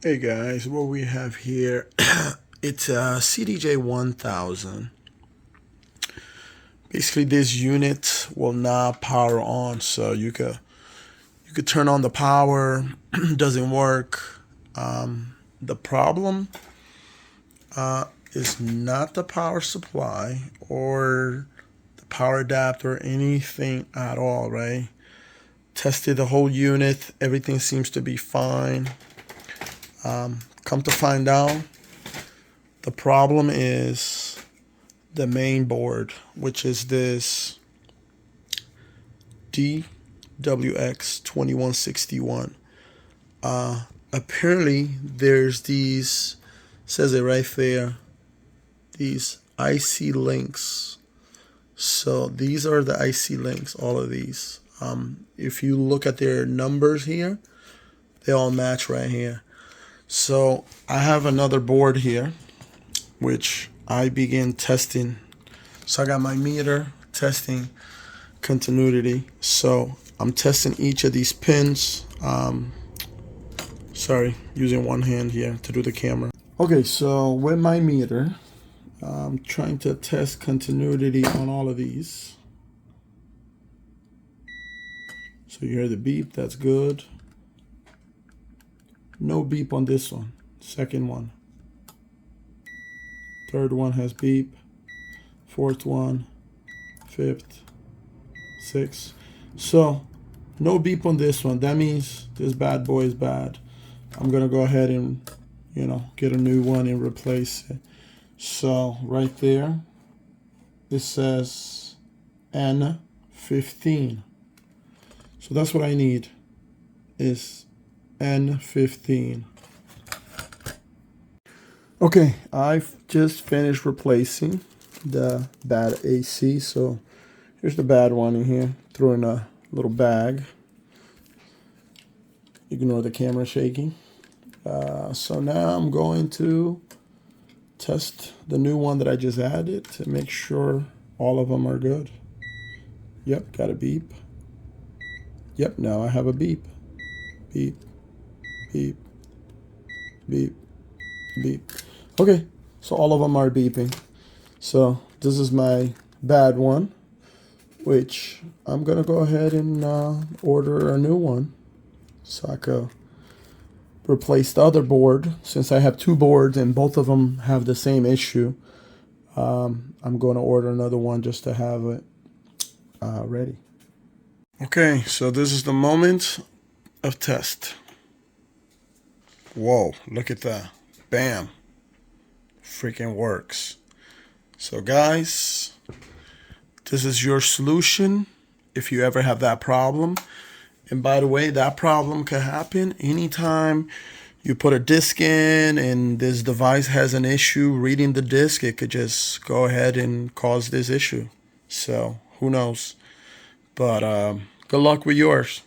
Hey guys, what we have here, it's a CDJ-1000. Basically, this unit will not power on, so you could turn on the power, doesn't work. The problem is not the power supply or the power adapter or anything at all, right? Tested the whole unit, everything seems to be fine. Come to find out, the problem is the main board, which is this DWX2161. Apparently, there's these, says it right there, these IC links. So these are the IC links, all of these. If you look at their numbers here, they all match right here. So I have another board here, which I begin testing. So I got my meter testing continuity. So I'm testing each of these pins. Sorry, using one hand here to do the camera. Okay, so with my meter, I'm trying to test continuity on all of these. So you hear the beep, that's good. No beep on this one, second one. Third one has beep. Fourth one, fifth, sixth. So no beep on this one. That means this bad boy is bad. I'm gonna go ahead and, get a new one and replace it. So right there, it says N15. So that's what I need, is N15. Okay, I've just finished replacing the bad AC. So here's the bad one in here. Throw in a little bag. Ignore the camera shaking. So now I'm going to test the new one that I just added to make sure all of them are good. Yep, got a beep. Yep, now I have a beep. Beep, beep, beep, beep. Okay, so all of them are beeping. So this is my bad one, which I'm gonna go ahead and order a new one so I could replace the other board. Since I have two boards and both of them have the same issue, I'm going to order another one just to have it ready. Okay, so this is the moment of test. Whoa, look at that. Bam. Freaking works. So guys, this is your solution if you ever have that problem. And by the way, that problem could happen anytime you put a disk in and this device has an issue reading the disk. It could just go ahead and cause this issue. So who knows? But good luck with yours.